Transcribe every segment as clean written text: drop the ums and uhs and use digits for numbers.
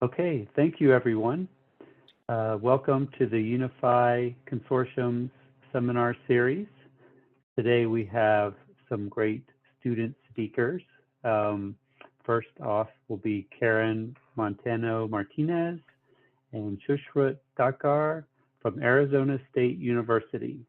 Okay, thank you everyone. Welcome to the UNIFI Consortium's seminar series. Today we have some great student speakers. First off will be Karen Montano-Martinez and Shushrat Thakar from Arizona State University.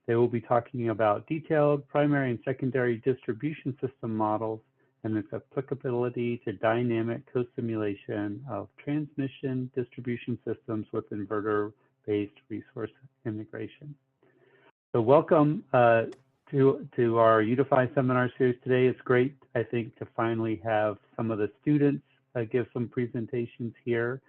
They will be talking about detailed primary and secondary distribution system models and its applicability to dynamic co-simulation of transmission distribution systems with inverter-based resource integration. So welcome to our UNIFI seminar series today. It's great, I think, to finally have some of the students give some presentations here,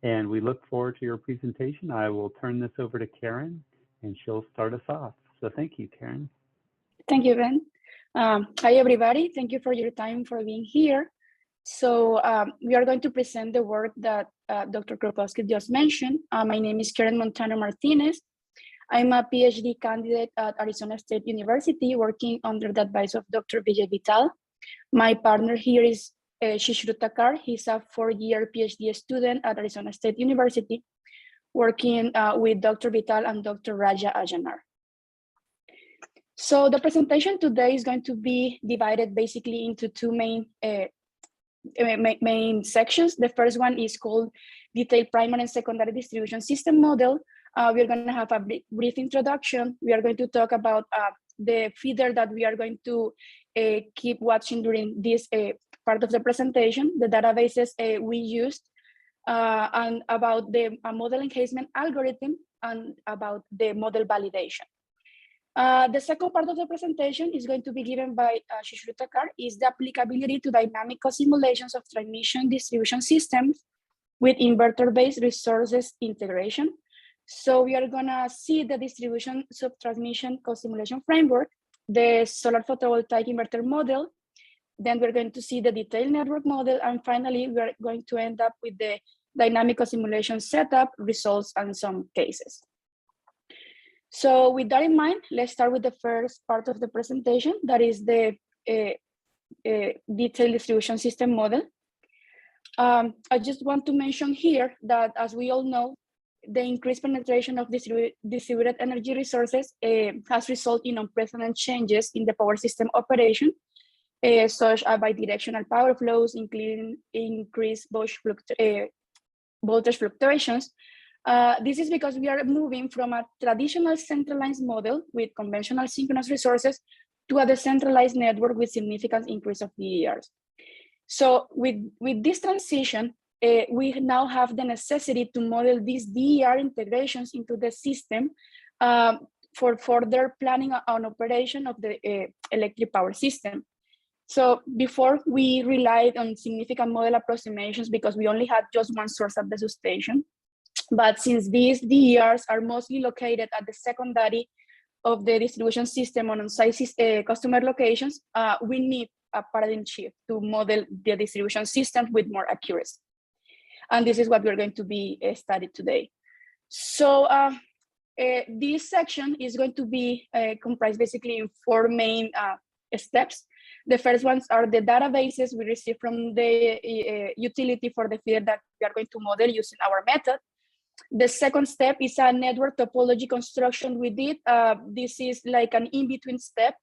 and we look forward to your presentation. I will turn this over to Karen, and she'll start us off. So thank you, Karen. Thank you, Ben. Hi, everybody. Thank you for your time for being here. So we are going to present the work that Dr. Kropowski just mentioned. My name is Karen Montano-Martinez. I'm a PhD candidate at Arizona State University, working under the advice of Dr. Vijay Vital. My partner here is Shushrat Thakar. He's a four-year PhD student at Arizona State University, working with Dr. Vital and Dr. Raja Ajanar. So the presentation today is going to be divided basically into two main sections. The first one is called Detailed Primary and Secondary Distribution System Model. We're going to have a brief introduction. We are going to talk about the feeder that we are going to keep watching during this part of the presentation, the databases we used, and about the model enhancement algorithm, and about the model validation. The second part of the presentation is going to be given by Shushrat Thakar, is the applicability to dynamic simulations of transmission distribution systems with inverter-based resources integration. So we are gonna see the distribution sub-transmission co-simulation framework, the solar photovoltaic inverter model, then we're going to see the detailed network model, and finally we're going to end up with the dynamic simulation setup, results, and some cases. So with that in mind, let's start with the first part of the presentation, that is the detailed distribution system model. I just want to mention here that, as we all know, the increased penetration of distributed energy resources has resulted in unprecedented changes in the power system operation, such as bidirectional power flows, including increased voltage fluctuations. This is because we are moving from a traditional centralized model with conventional synchronous resources to a decentralized network with significant increase of DERs. So with this transition, we now have the necessity to model these DER integrations into the system for further planning on operation of the electric power system. So before, we relied on significant model approximations because we only had just one source at the substation. But since these DERs are mostly located at the secondary of the distribution system on on-site customer locations, we need a paradigm shift to model the distribution system with more accuracy. And this is what we're going to be studied today. So this section is going to be comprised basically in four main steps. The first ones are the databases we receive from the utility for the feeder that we are going to model using our method. The second step is a network topology construction we did. This is like an in-between step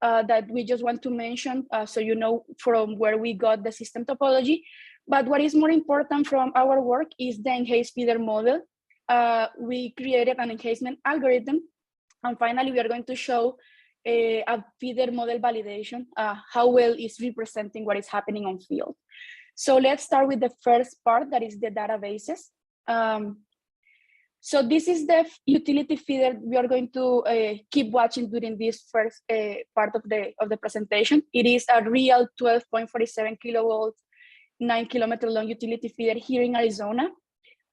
that we just want to mention, so you know from where we got the system topology. But what is more important from our work is the enhanced feeder model. We created an enhancement algorithm, and finally we are going to show a feeder model validation, how well is representing what is happening on field. So let's start with the first part, that is the databases. So this is the utility feeder we are going to keep watching during this first part of the presentation. It is a real 12.47 kilovolt, 9 kilometer long utility feeder here in Arizona.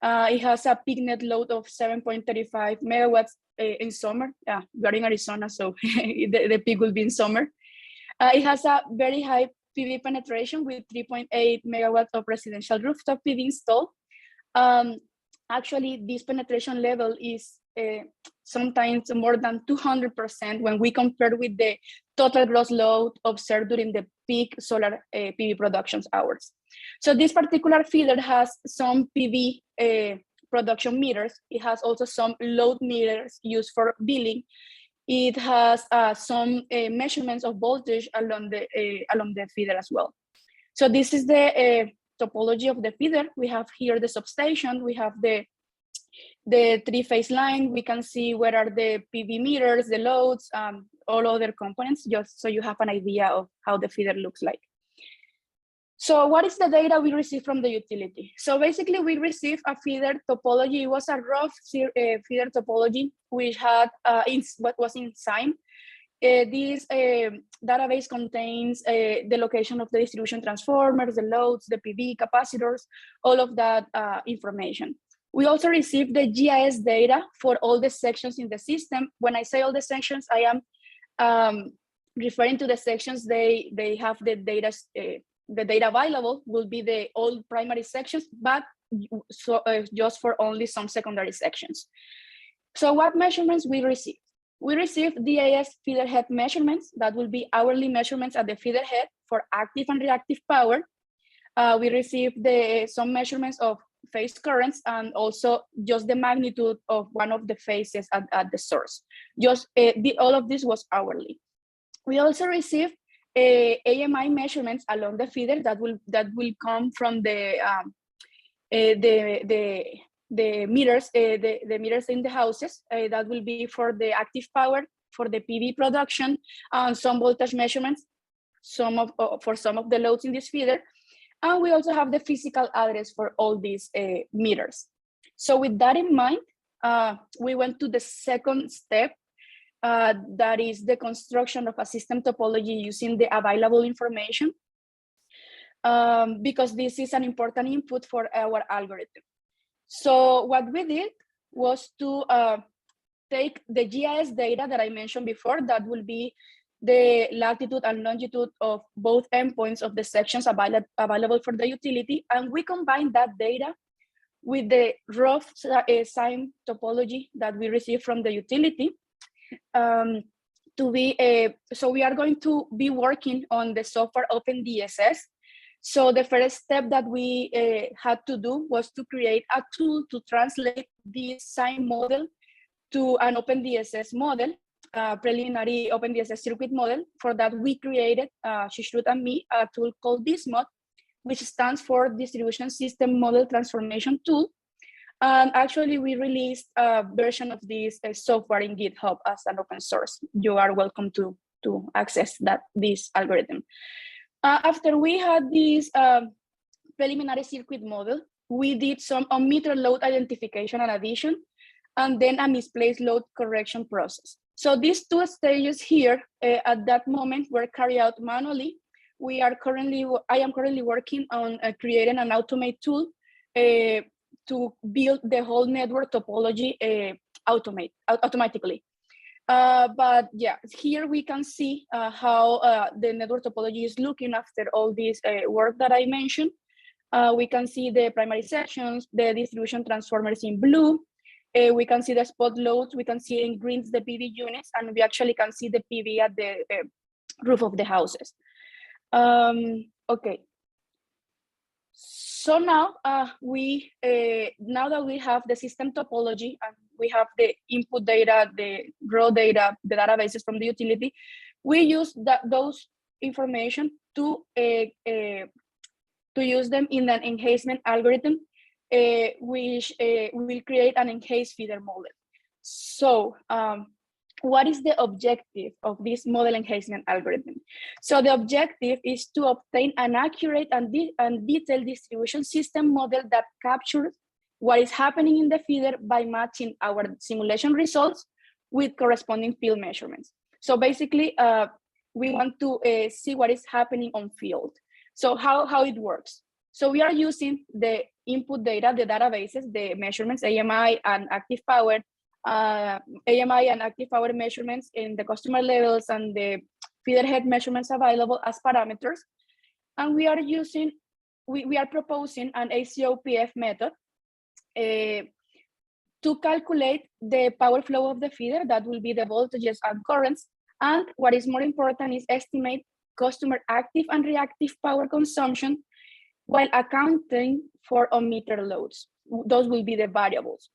It has a peak net load of 7.35 megawatts in summer. Yeah, we're in Arizona, so the peak will be in summer. It has a very high PV penetration with 3.8 megawatts of residential rooftop PV installed. Actually, this penetration level is sometimes more than 200% when we compare with the total gross load observed during the peak solar PV production hours. So this particular feeder has some PV production meters. It has also some load meters used for billing. It has some measurements of voltage along the feeder as well. So this is the topology of the feeder. We have here the substation. We have the three-phase line. We can see where are the PV meters, the loads, all other components, just so you have an idea of how the feeder looks like. So what is the data we receive from the utility? So basically we received a feeder topology. It was a rough feeder topology, which had what was in SIME. This database contains the location of the distribution transformers, the loads, the PV capacitors, all of that information. We also received the GIS data for all the sections in the system. When I say all the sections, I am referring to the sections they have the data available will be the all primary sections, but just for only some secondary sections. So what measurements we received? We received DAS feeder head measurements that will be hourly measurements at the feeder head for active and reactive power. We received some measurements of phase currents and also just the magnitude of one of the phases at the source. Just all of this was hourly. We also received AMI measurements along the feeder that will come from the meters, the meters in the houses. That will be for the active power, for the PV production, and some voltage measurements, for some of the loads in this feeder. And we also have the physical address for all these meters. So with that in mind, we went to the second step, that is the construction of a system topology using the available information, because this is an important input for our algorithm. So what we did was to take the GIS data that I mentioned before, that will be the latitude and longitude of both endpoints of the sections available for the utility, and we combine that data with the rough SIME topology that we received from the utility. So we are going to be working on the software OpenDSS. So the first step that we had to do was to create a tool to translate this SIME model to an OpenDSS model, preliminary OpenDSS circuit model. For that, we created, Shishrut and me, a tool called DISMOD, which stands for Distribution System Model Transformation Tool. And actually, we released a version of this software in GitHub as an open source. You are welcome to access this algorithm. After we had this preliminary circuit model, we did some on-meter load identification and addition, and then a misplaced load correction process. So these two stages here at that moment were carried out manually. I am currently working on creating an automate tool to build the whole network topology automatically. But yeah, here we can see how the network topology is looking after all this work that I mentioned. We can see the primary sections, the distribution transformers in blue. We can see the spot loads. We can see in green the PV units, and we actually can see the PV at the roof of the houses. Okay. So now now that we have the system topology and we have the input data, the raw data, the databases from the utility, we use those information to use them in an enhancement algorithm, which will create an enhanced feeder model. So what is the objective of this model enhancement algorithm? So the objective is to obtain an accurate and detailed distribution system model that captures what is happening in the feeder by matching our simulation results with corresponding field measurements. So basically, we want to see what is happening on field. So how it works. So we are using the input data, the databases, the measurements, AMI and active power, AMI and active power measurements in the customer levels and the feeder head measurements available as parameters. And we are using, we are proposing an ACOPF method to to calculate the power flow of the feeder, that will be the voltages and currents. And what is more important is estimate customer active and reactive power consumption while accounting for on-meter loads. Those will be the variables.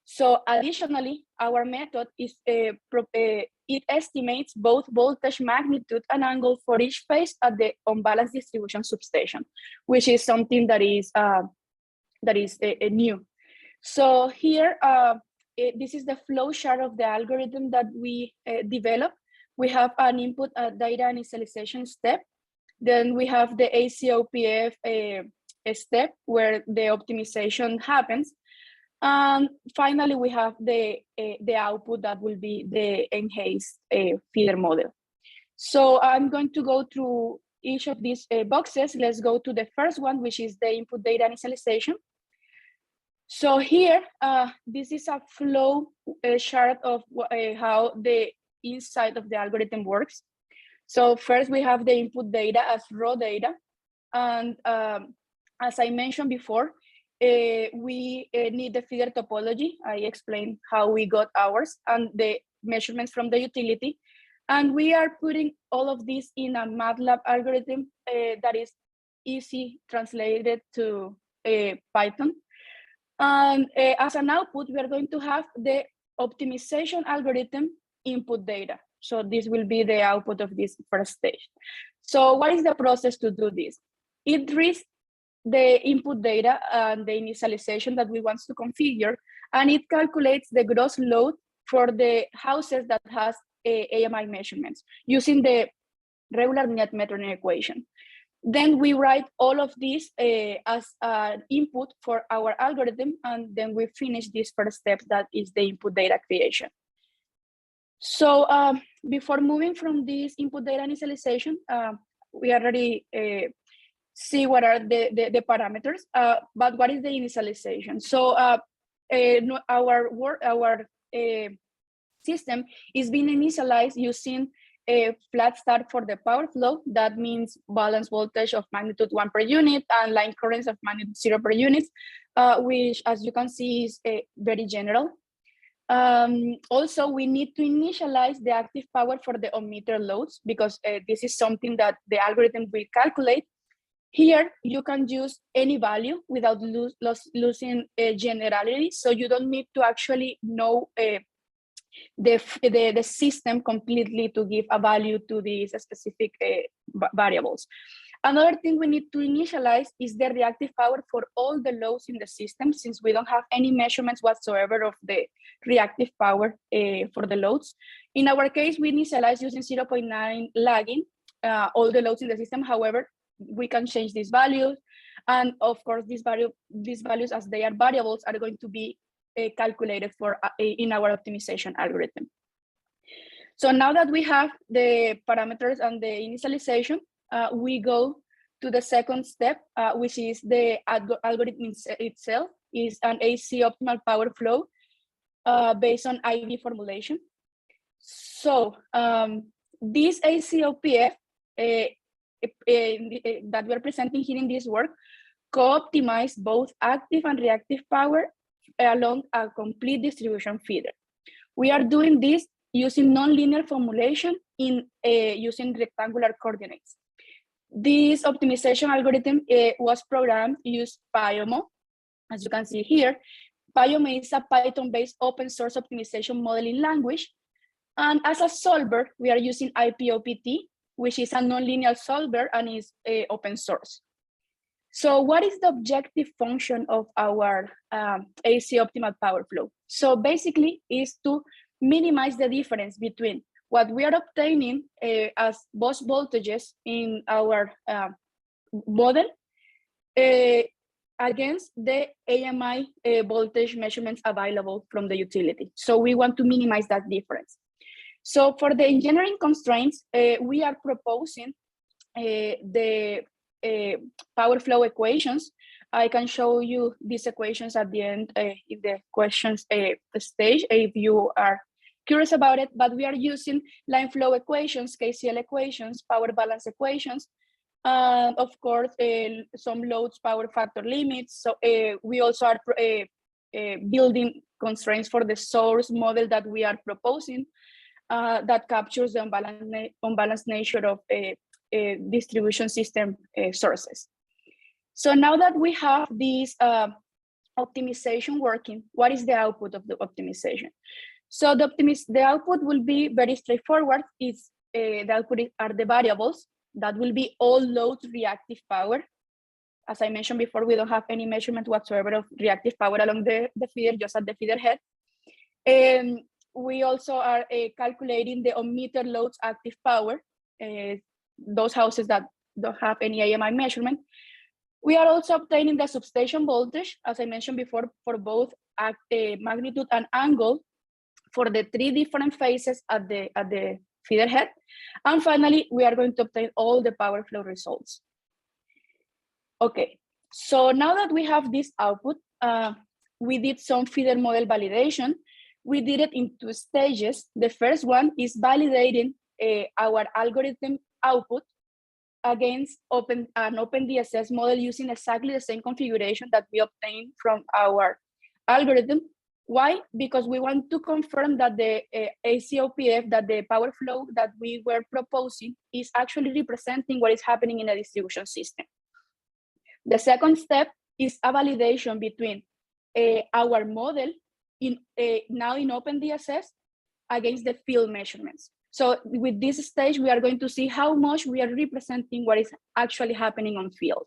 So additionally, our method is it estimates both voltage magnitude and angle for each phase at the unbalanced distribution substation, which is something that is new. So here, this is the flow chart of the algorithm that we developed. We have an input data initialization step. Then we have the ACOPF step where the optimization happens. And finally, we have the output that will be the enhanced feeder model. So I'm going to go through each of these boxes. Let's go to the first one, which is the input data initialization. So here, this is a flow chart of how the inside of the algorithm works. So first we have the input data as raw data. And as I mentioned before, we need the feeder topology. I explained how we got ours and the measurements from the utility. And we are putting all of this in a MATLAB algorithm that is easy translated to Python. And as an output, we are going to have the optimization algorithm input data. So this will be the output of this first stage. So what is the process to do this? It reads the input data and the initialization that we want to configure, and it calculates the gross load for the houses that has AMI measurements using the regular net metronome equation. Then we write all of this as an input for our algorithm, and then we finish this first step, that is the input data creation. So before moving from this input data initialization, we already see what are the parameters, but what is the initialization? So our system is being initialized using a flat start for the power flow. That means balance voltage of magnitude 1 per unit and line currents of magnitude 0 per unit, which, as you can see, is very general. Also, we need to initialize the active power for the on-meter loads, because this is something that the algorithm will calculate. Here, you can use any value without losing generality, so you don't need to actually know the system completely to give a value to these specific variables. Another thing we need to initialize is the reactive power for all the loads in the system, since we don't have any measurements whatsoever of the reactive power for the loads. In our case, we initialize using 0.9 lagging all the loads in the system. However, we can change these values. And of course, these values, as they are variables, are going to be calculated for in our optimization algorithm. So now that we have the parameters and the initialization, we go to the second step, which is the algorithm itself. Is an AC optimal power flow based on IV formulation. So this ACOPF that we're presenting here in this work co-optimize both active and reactive power along a complete distribution feeder. We are doing this using nonlinear formulation in using rectangular coordinates. This optimization algorithm was programmed to use PyOmo. As you can see here, PyOmo is a Python-based open source optimization modeling language. And as a solver, we are using IPOPT, which is a nonlinear solver and is open source. So what is the objective function of our AC optimal power flow? So basically is to minimize the difference between what we are obtaining as bus voltages in our model against the AMI voltage measurements available from the utility. So we want to minimize that difference. So for the engineering constraints, we are proposing the power flow equations. I can show you these equations at the end in the questions stage if you are curious about it, but we are using line flow equations, KCL equations, power balance equations, and of course, some loads power factor limits. So we also are building constraints for the source model that we are proposing that captures the unbalanced nature of distribution system sources. So now that we have this optimization working, what is the output of the optimization? So the output will be very straightforward. It's, the output are the variables that will be all load reactive power. As I mentioned before, we don't have any measurement whatsoever of reactive power along the feeder, just at the feeder head. And we also are calculating the on-meter loads active power, those houses that don't have any AMI measurement. We are also obtaining the substation voltage, as I mentioned before, for both magnitude and angle for the 3 different phases at the feeder head. And finally, we are going to obtain all the power flow results. Okay, so now that we have this output, we did some feeder model validation. We did it in 2 stages. The first one is validating our algorithm output against an OpenDSS model using exactly the same configuration that we obtained from our algorithm. Why? Because we want to confirm that the ACOPF, that the power flow that we were proposing is actually representing what is happening in a distribution system. The second step is a validation between our model now in OpenDSS against the field measurements. So with this stage, we are going to see how much we are representing what is actually happening on field.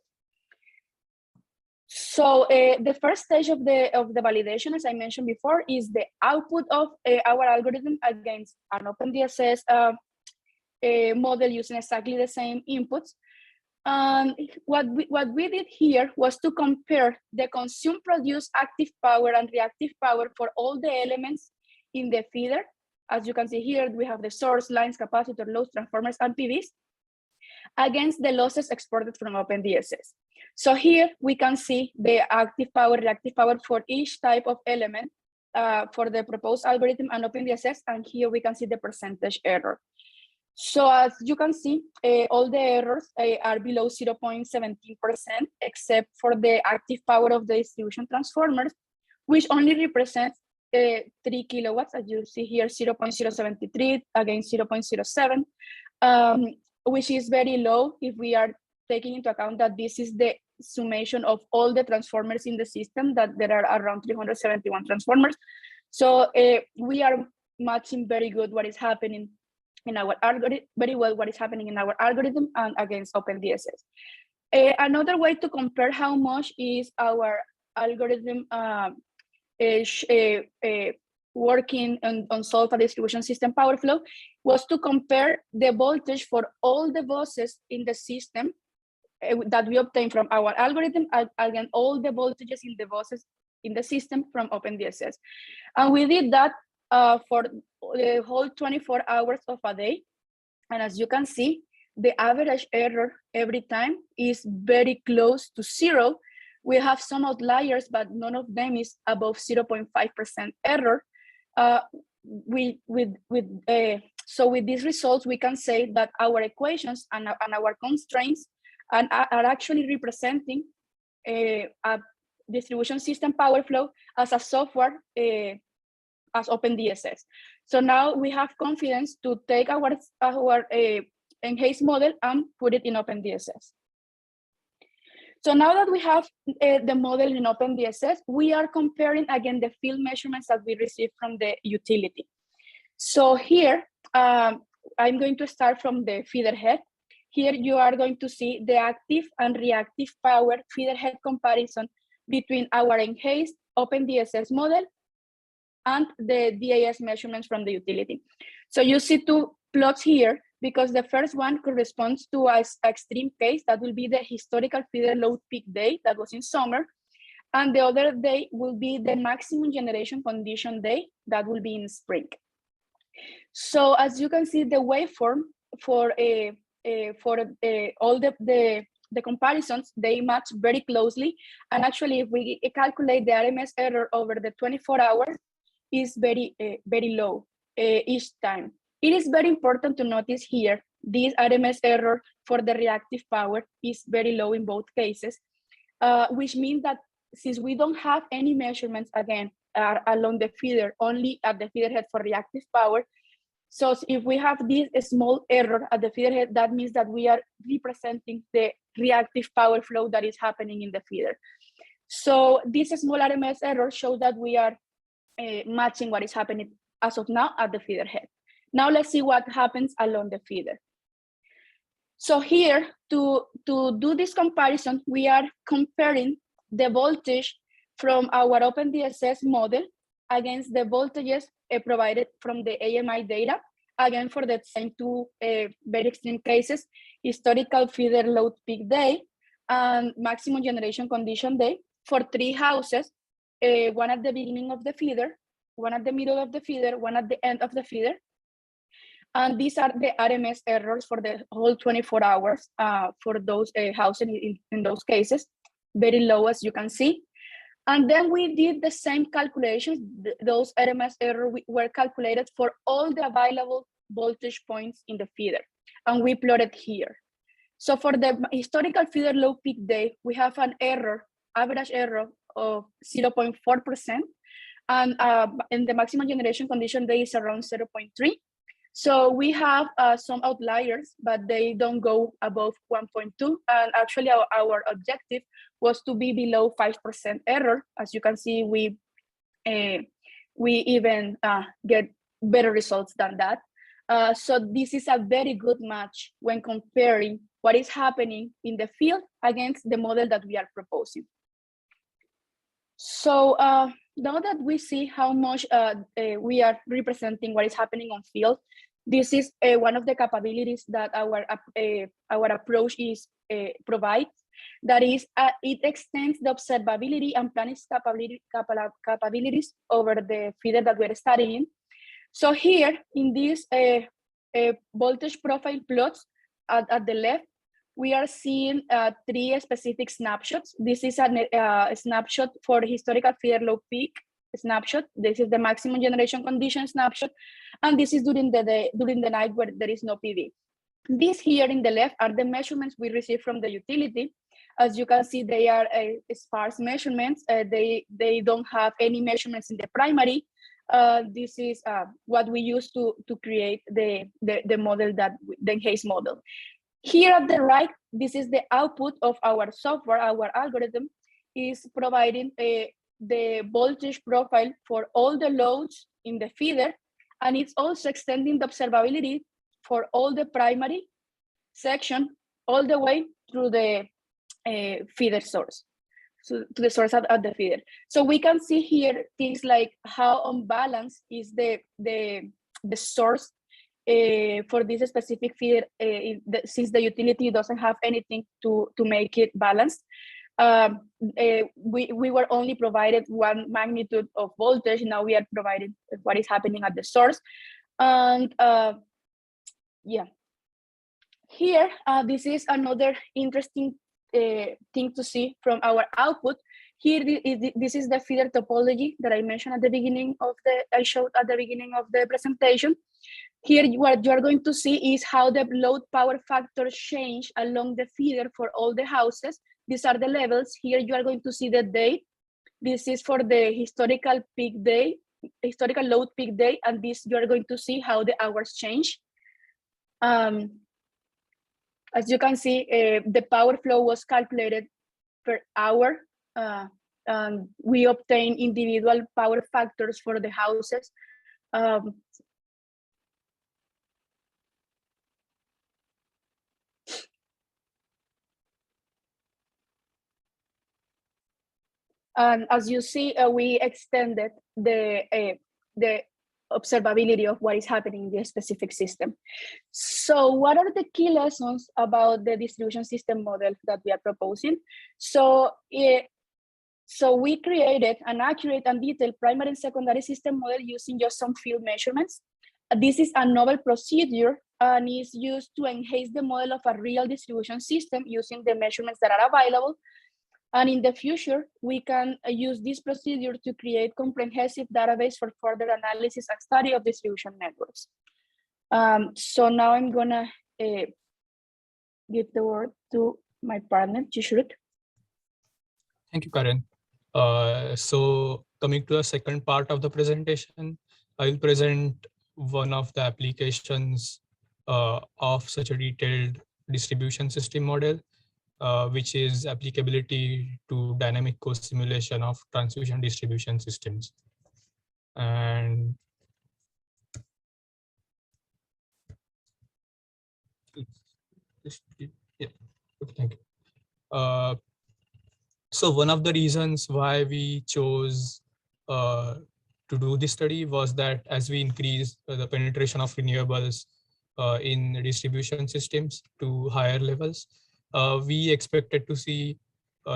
So the first stage of the validation, as I mentioned before, is the output of our algorithm against an OpenDSS model using exactly the same inputs. What we did here was to compare the consumed produced active power and reactive power for all the elements in the feeder. As you can see here, we have the source, lines, capacitor, loads, transformers, and PVs against the losses exported from OpenDSS. So here we can see the active power, reactive power for each type of element for the proposed algorithm and OpenDSS, and here we can see the percentage error. So as you can see, all the errors are below 0.17%, except for the active power of the distribution transformers, which only represents 3 kilowatts, as you see here, 0.073 against 0.07, which is very low if we are taking into account that this is the summation of all the transformers in the system, that there are around 371 transformers. So we are matching very good what is happening in our algorithm, very well what is happening in our algorithm and against OpenDSS. Another way to compare how much is our algorithm working on solve a distribution system power flow was to compare the voltage for all the buses in the system that we obtained from our algorithm against all the voltages in the buses in the system from OpenDSS. And we did that for the whole 24 hours of a day. And as you can see, the average error every time is very close to 0. We have some outliers, but none of them is above 0.5% error. So with these results, we can say that our equations and our constraints are actually representing a distribution system power flow as a software as OpenDSS. So now we have confidence to take our enhanced model and put it in OpenDSS. So now that we have the model in OpenDSS, we are comparing again the field measurements that we received from the utility. So here, I'm going to start from the feeder head. Here you are going to see the active and reactive power feeder head comparison between our enhanced OpenDSS model and the DAS measurements from the utility. So you see 2 plots here, because the first one corresponds to an extreme case that will be the historical feeder load peak day that was in summer, and the other day will be the maximum generation condition day that will be in spring. So as you can see, the waveform for all the comparisons, they match very closely, and actually if we calculate the RMS error over the 24 hours, is very low each time. It is very important to notice here, this RMS error for the reactive power is very low in both cases, which means that since we don't have any measurements again along the feeder, only at the feeder head for reactive power. So if we have this small error at the feeder head, that means that we are representing the reactive power flow that is happening in the feeder. So this small RMS error shows that we are matching what is happening as of now at the feeder head. Now let's see what happens along the feeder. So here, to do this comparison, we are comparing the voltage from our OpenDSS model against the voltages provided from the AMI data, again for the same two very extreme cases, historical feeder load peak day and maximum generation condition day for 3 houses, one at the beginning of the feeder, one at the middle of the feeder, one at the end of the feeder. And these are the RMS errors for the whole 24 hours for those houses in those cases, very low as you can see. And then we did the same calculations. Those RMS errors were calculated for all the available voltage points in the feeder, and we plotted here. So for the historical feeder low peak day, we have an error, average error of 0.4%, and in the maximum generation condition day is around 0.3. So we have some outliers, but they don't go above 1.2. And actually our objective was to be below 5% error. As you can see, we even get better results than that. So this is a very good match when comparing what is happening in the field against the model that we are proposing. So now that we see how much we are representing what is happening on field, this is one of the capabilities that our approach is provides. That is, it extends the observability and planning capabilities over the feeder that we're studying. So here in these voltage profile plots at the left, we are seeing 3 specific snapshots. This is a snapshot for historical feeder low peak snapshot. This is the maximum generation condition snapshot. And this is during the night where there is no PV. These here in the left are the measurements we receive from the utility. As you can see, they are sparse measurements. They don't have any measurements in the primary. This is what we use to create the model the Enhancement model. Here at the right, this is the output of our software. Our algorithm is providing the voltage profile for all the loads in the feeder, and it's also extending the observability for all the primary section all the way through the feeder source, so to the source at the feeder. So we can see here things like how unbalanced is the source for this specific feeder, since the utility doesn't have anything to make it balanced. We were only provided one magnitude of voltage. Now we are provided what is happening at the source. And yeah, here, this is another interesting thing to see from our output. Here, this is the feeder topology that I mentioned at the beginning of I showed at the beginning of the presentation. Here, what you are going to see is how the load power factors change along the feeder for all the houses. These are the levels. Here, you are going to see the date. This is for the historical peak day, historical load peak day, and this you are going to see how the hours change. As you can see, the power flow was calculated per hour, and we obtain individual power factors for the houses. And as you see, we extended the observability of what is happening in the specific system. So what are the key lessons about the distribution system model that we are proposing? So we created an accurate and detailed primary and secondary system model using just some field measurements. This is a novel procedure and is used to enhance the model of a real distribution system using the measurements that are available. And in the future, we can use this procedure to create comprehensive database for further analysis and study of distribution networks. So now I'm gonna give the word to my partner, Jishrut. Thank you, Karen. So coming to the second part of the presentation, I will present one of the applications of such a detailed distribution system model, which is applicability to dynamic co-simulation of transmission distribution systems. And yeah, okay, thank you. So one of the reasons why we chose to do this study was that as we increase the penetration of renewables in distribution systems to higher levels, we expected to see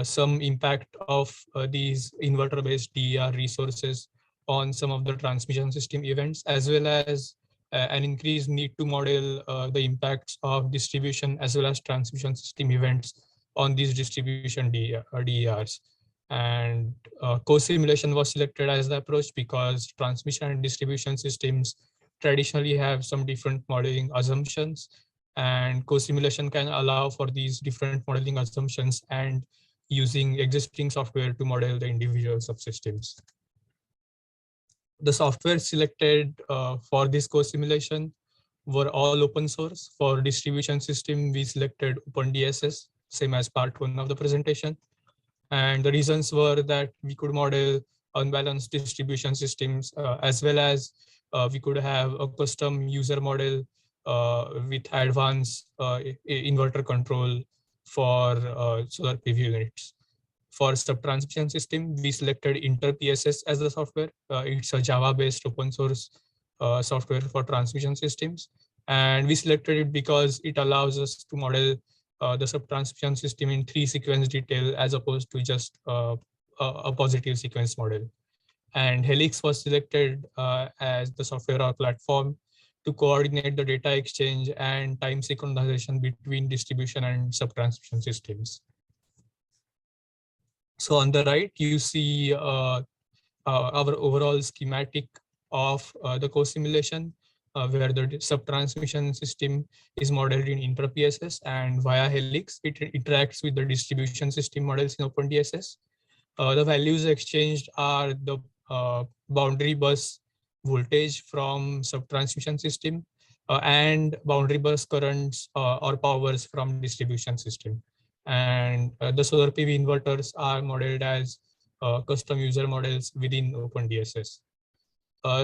some impact of these inverter-based DER resources on some of the transmission system events, as well as an increased need to model the impacts of distribution as well as transmission system events on these distribution DERs. And co-simulation was selected as the approach because transmission and distribution systems traditionally have some different modeling assumptions, and co-simulation can allow for these different modeling assumptions and using existing software to model the individual subsystems. The software selected for this co-simulation were all open source. For distribution system, we selected OpenDSS, same as part 1 of the presentation. And the reasons were that we could model unbalanced distribution systems, as well as we could have a custom user model with advanced inverter control for solar PV units. For sub-transmission system, we selected InterPSS as the software. It's a Java-based open source software for transmission systems. And we selected it because it allows us to model the sub-transmission system in 3 sequence detail as opposed to just a positive sequence model. And Helix was selected as the software or platform to coordinate the data exchange and time synchronization between distribution and sub-transmission systems. So on the right, you see our overall schematic of the co-simulation, where the sub-transmission system is modeled in InterPSS, and via Helix, it interacts with the distribution system models in OpenDSS. The values exchanged are the boundary bus voltage from sub-transmission system and boundary bus currents or powers from distribution system. And the solar PV inverters are modeled as custom user models within OpenDSS.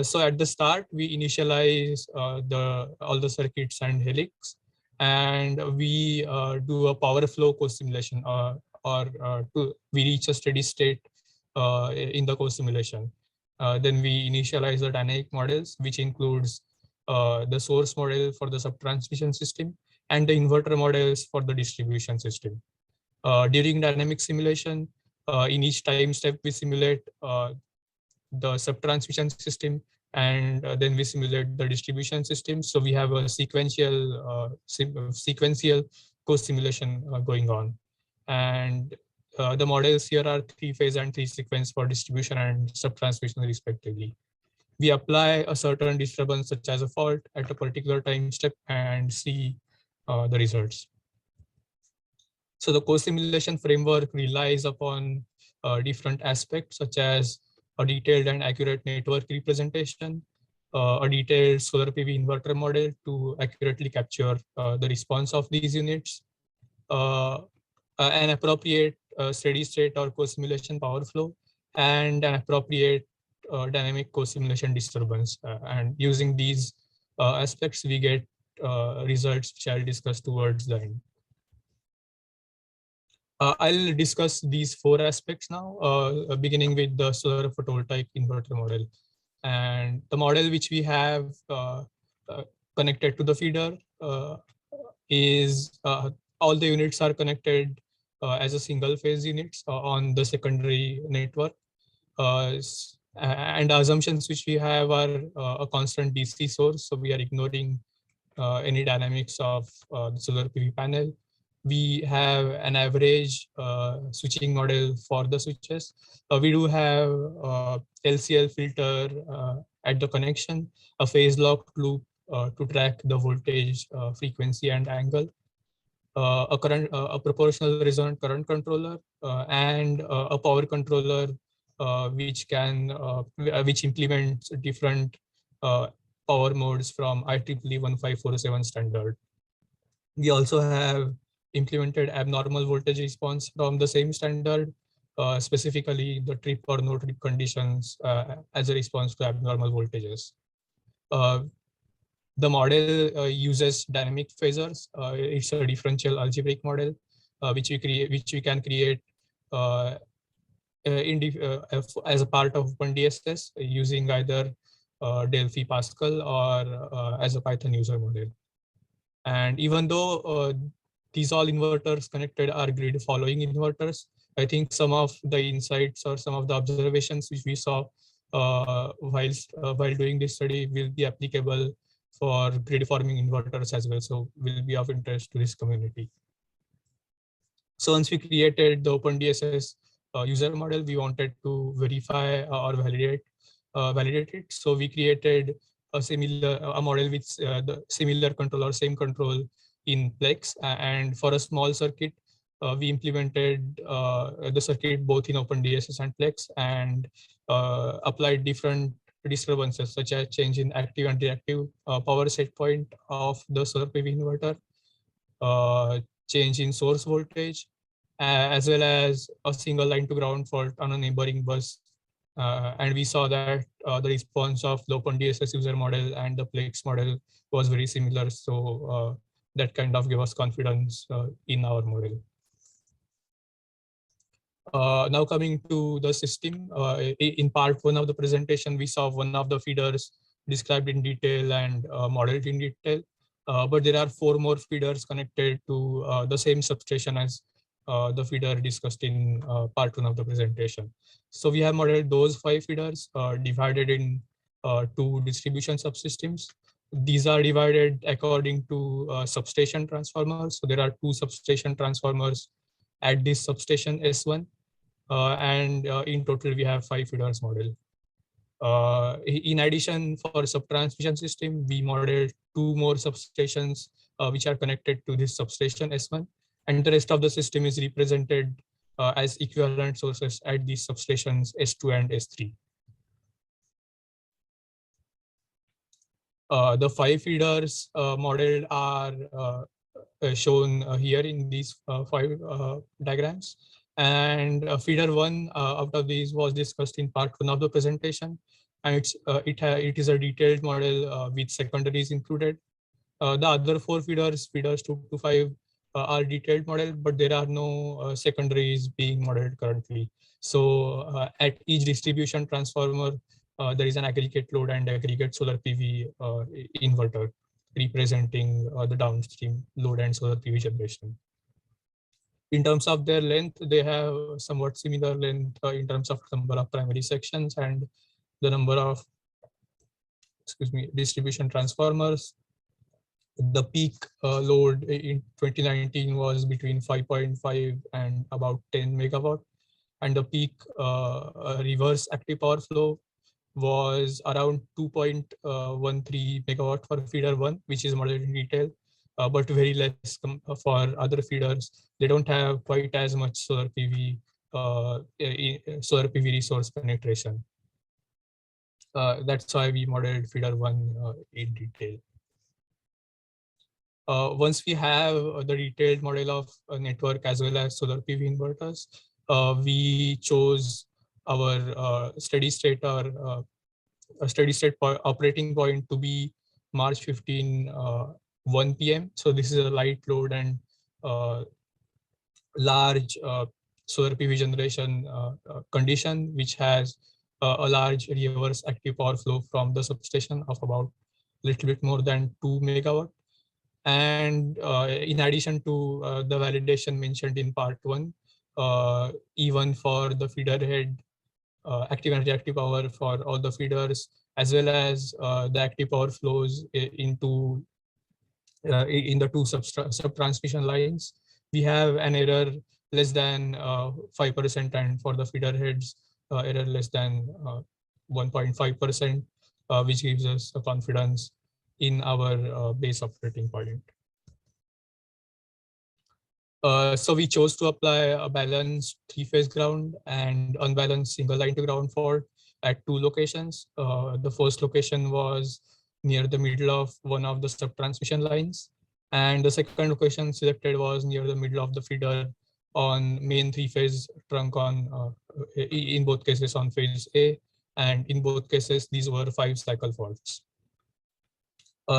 So at the start, we initialize all the circuits and Helix, and we do a power flow co-simulation, we reach a steady state in the co-simulation. Then we initialize the dynamic models, which includes the source model for the sub-transmission system and the inverter models for the distribution system. During dynamic simulation, in each time step, we simulate the sub-transmission system, and then we simulate the distribution system. So we have a sequential co-simulation going on. And the models here are 3-phase and 3-sequence for distribution and sub-transmission respectively. We apply a certain disturbance such as a fault at a particular time step and see the results. So the co-simulation framework relies upon different aspects such as a detailed and accurate network representation, a detailed solar PV inverter model to accurately capture the response of these units, an appropriate steady state or co-simulation power flow, and an appropriate dynamic co-simulation disturbance. And using these aspects, we get results which I'll discuss towards the end. I'll discuss these 4 aspects now, beginning with the solar photovoltaic inverter model. And the model which we have connected to the feeder is all the units are connected as a single phase units on the secondary network. And the assumptions which we have are a constant DC source. So we are ignoring any dynamics of the solar PV panel. We have an average switching model for the switches. We do have LCL filter at the connection, a phase locked loop to track the voltage, frequency, and angle. a proportional resonant current controller, and a power controller, which implements different power modes from IEEE 1547 standard. We also have implemented abnormal voltage response from the same standard, specifically the trip or no trip conditions as a response to abnormal voltages. The model uses dynamic phasors. It's a differential algebraic model, which we can create as a part of OpenDSS using either Delphi Pascal or as a Python user model. And even though these all inverters connected are grid following inverters, I think some of the insights or some of the observations which we saw while doing this study will be applicable for grid forming inverters as well. So will be of interest to this community. So once we created the OpenDSS user model, we wanted to verify or validate it. So we created a model with the similar control or same control in Plex. And for a small circuit, we implemented the circuit both in OpenDSS and Plex, and applied different disturbances such as change in active and reactive power set point of the solar PV inverter, change in source voltage, as well as a single line to ground fault on a neighboring bus. And we saw that the response of the OpenDSS user model and the Plex model was very similar. So that kind of gave us confidence in our model. Now coming to the system, in part one of the presentation, we saw one of the feeders described in detail and modeled in detail. But there are 4 more feeders connected to the same substation as the feeder discussed in part 1 of the presentation. So we have modeled those 5 feeders divided in 2 distribution subsystems. These are divided according to substation transformers. So there are 2 substation transformers at this substation S1. And in total, we have 5 feeders model. In addition, for sub-transmission system, we modeled 2 more substations which are connected to this substation S1. And the rest of the system is represented as equivalent sources at these substations S2 and S3. The 5 feeders modeled are shown here in these 5 diagrams. And feeder 1 out of these was discussed in part 1 of the presentation. And it is a detailed model with secondaries included. The other 4 feeders, feeders 2 to 5, are detailed model, but there are no secondaries being modeled currently. So at each distribution transformer, there is an aggregate load and aggregate solar PV inverter representing the downstream load and solar PV generation. In terms of their length, they have somewhat similar length in terms of number of primary sections and the number of, distribution transformers. The peak load in 2019 was between 5.5 and about 10 megawatt. And the peak reverse active power flow was around 2.13 megawatt for feeder 1, which is modeled in detail, but very less for other feeders. They don't have quite as much solar PV resource penetration. That's why we modeled feeder 1 in detail. Once we have the detailed model of a network as well as solar PV inverters, we chose our steady state or a steady state operating point to be March 15, 1 p.m. So this is a light load and large solar PV generation condition, which has a large reverse active power flow from the substation of about a little bit more than 2 megawatt. And in addition to the validation mentioned in part 1, even for the feeder head active and reactive power for all the feeders, as well as the active power flows into in the 2 sub-transmission lines, we have an error less than 5%, and for the feeder heads, error less than 1.5%, which gives us a confidence in our base operating point. So we chose to apply a balanced three-phase ground and unbalanced single line to ground fault at two locations. The first location was near the middle of one of the sub-transmission lines, and the second location selected was near the middle of the feeder on main three-phase trunk on, in both cases on phase A, and in both cases these were 5-cycle faults.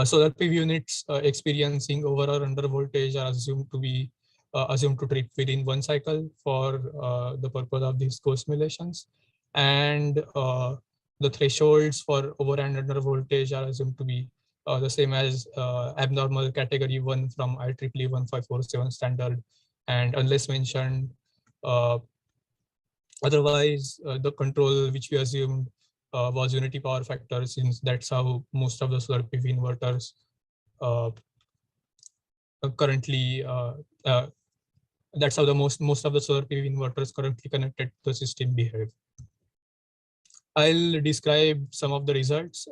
Solar PV units experiencing over or under voltage are assumed to trip within 1 cycle for the purpose of these co-simulations, and the thresholds for over and under voltage are assumed to be the same as abnormal category 1 from IEEE 1547 standard, and unless mentioned otherwise, the control which we assumed was unity power factor, since that's how most of the solar PV inverters currently that's how the most of the solar PV inverters currently connected to the system behave. I'll describe some of the results,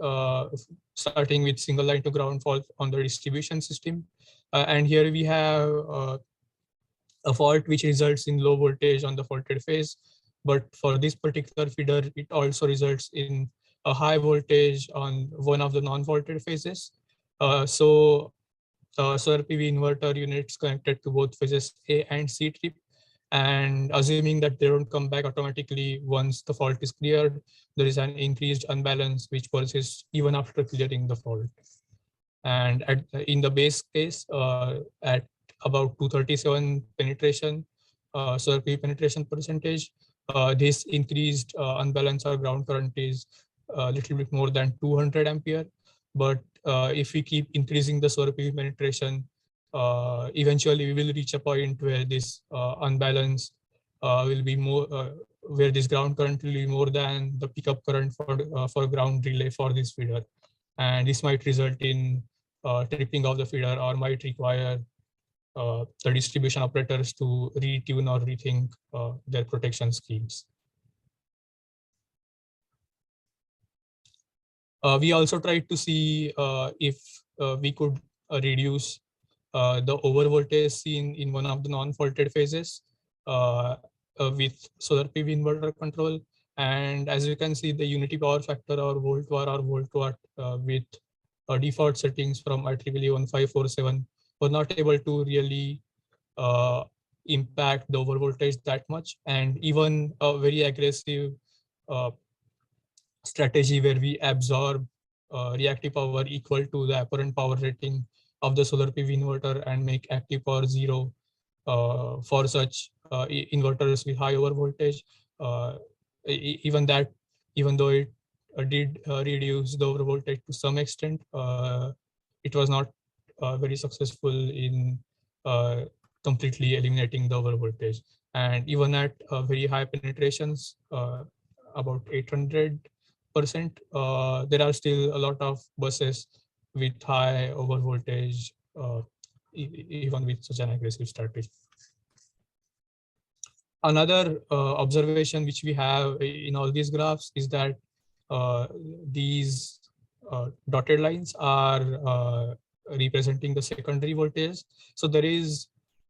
starting with single line to ground fault on the distribution system. And here we have a fault which results in low voltage on the faulted phase. But for this particular feeder, it also results in a high voltage on one of the non-faulted phases. So solar PV inverter units connected to both phases A and C trip, and assuming that they don't come back automatically once the fault is cleared, there is an increased unbalance which persists even after clearing the fault. And in the base case, at about 237 penetration, solar PV penetration percentage, this increased unbalance or ground current is a little bit more than 200 ampere. But if we keep increasing the solar PV penetration, eventually we will reach a point where this unbalance will be more, where this ground current will be more than the pickup current for ground relay for this feeder. And this might result in tripping of the feeder, or might require the distribution operators to retune or rethink their protection schemes. We also tried to see if we could reduce the overvoltage seen in one of the non-faulted phases with solar PV inverter control. And as you can see, the unity power factor or volt var or volt watt with default settings from IEEE 1547 were not able to really impact the overvoltage that much. And even a very aggressive strategy where we absorb reactive power equal to the apparent power rating of the solar PV inverter and make active power 0 for such inverters with high overvoltage. Even though it did reduce the overvoltage to some extent, it was not very successful in completely eliminating the overvoltage. And even at very high penetrations, about 800%, there are still a lot of buses with high overvoltage, even with such an aggressive strategy. Another observation which we have in all these graphs is that these dotted lines are representing the secondary voltage. So there is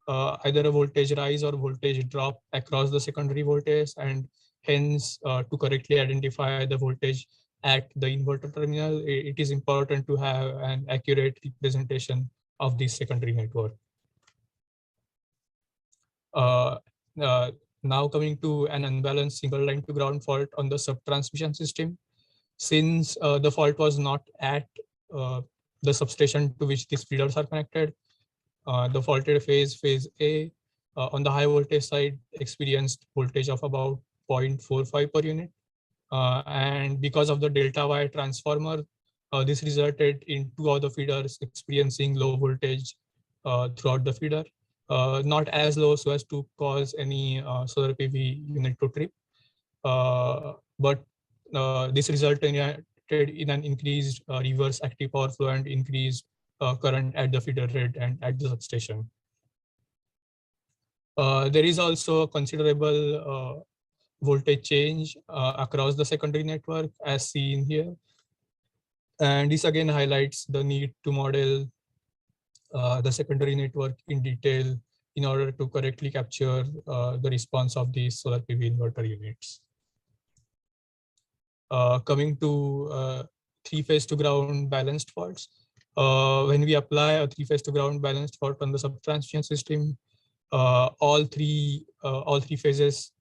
either a voltage rise or voltage drop across the secondary voltage, and hence to correctly identify the voltage at the inverter terminal, it is important to have an accurate representation of this secondary network. Now coming to an unbalanced single line to ground fault on the sub-transmission system. Since the fault was not at the substation to which these feeders are connected, the faulted phase A, on the high voltage side experienced voltage of about 0.45 per unit. And because of the delta Y transformer, this resulted in two of the feeders experiencing low voltage throughout the feeder. Not as low so as to cause any solar PV unit to trip, but this resulted in an increased reverse active power flow and increased current at the feeder head and at the substation. There is also a considerable voltage change across the secondary network as seen here. And this again highlights the need to model the secondary network in detail in order to correctly capture the response of these solar PV inverter units. Coming to three-phase to ground balanced faults. When we apply a three-phase to ground balanced fault on the subtransmission system, all three phases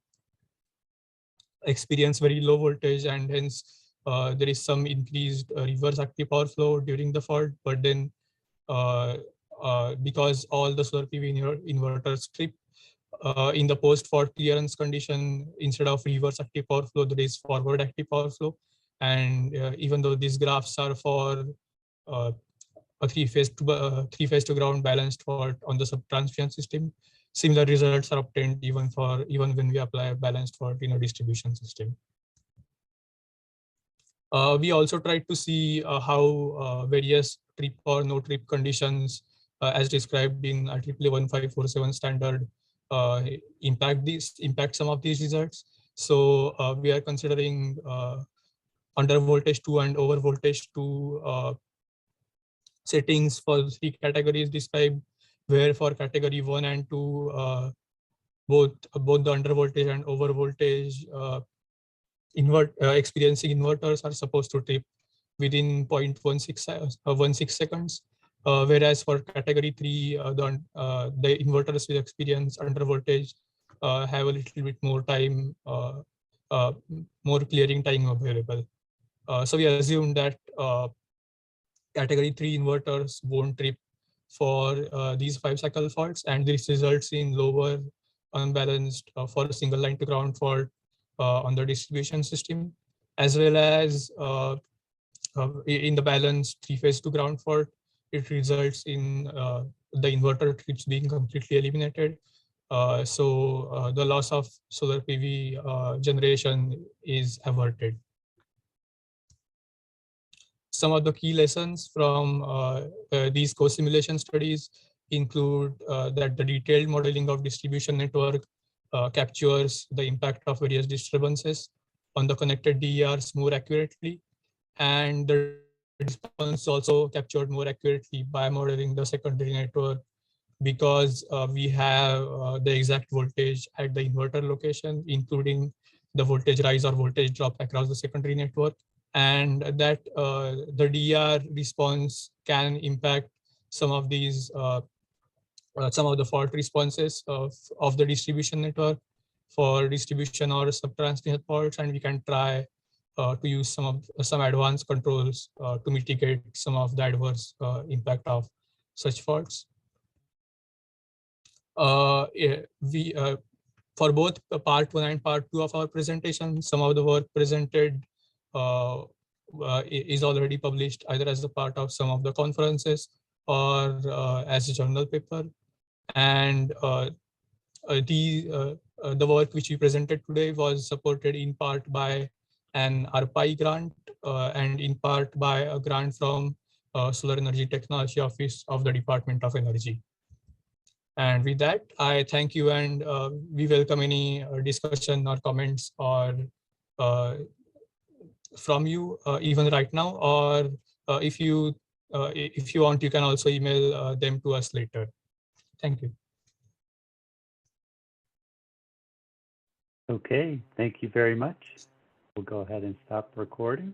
experience very low voltage, and hence there is some increased reverse active power flow during the fault. But then because all the solar PV inverters trip in the post-fault clearance condition, instead of reverse active power flow, there is forward active power flow. And even though these graphs are for a three-phase to ground balanced fault on the subtransmission system, similar results are obtained even when we apply a balanced fault in a distribution system. We also tried to see how various trip or no trip conditions, as described in IEEE 1547 standard, impact some of these results. So we are considering under voltage 2 and over voltage 2 settings for three categories described, where for category 1 and 2, both the under voltage and over voltage experiencing inverters are supposed to trip within 0.16 seconds. Whereas for category 3, the inverters will experience under voltage have a little bit more time, more clearing time available. So we assume that category 3 inverters won't trip for these 5-cycle faults, and this results in lower unbalanced for a single line to ground fault on the distribution system, as well as in the balanced 3-phase to ground fault. It results in the inverter trips being completely eliminated. So the loss of solar PV generation is averted. Some of the key lessons from these co-simulation studies include that the detailed modeling of distribution network captures the impact of various disturbances on the connected DERs more accurately, and the response also captured more accurately by modeling the secondary network, because we have the exact voltage at the inverter location, including the voltage rise or voltage drop across the secondary network, and that the DER response can impact some of these some of the fault responses of the distribution network for distribution or subtransmission faults, and we can try to use some advanced controls to mitigate some of the adverse impact of such faults. For both part 1 and part 2 of our presentation, some of the work presented is already published either as a part of some of the conferences or as a journal paper. And the work which we presented today was supported in part by an ARPAI grant and in part by a grant from Solar Energy Technology Office of the Department of Energy. And with that, I thank you, and we welcome any discussion or comments or from you even right now, or if you want, you can also email them to us later. Thank you. Okay, thank you very much. We'll go ahead and stop recording.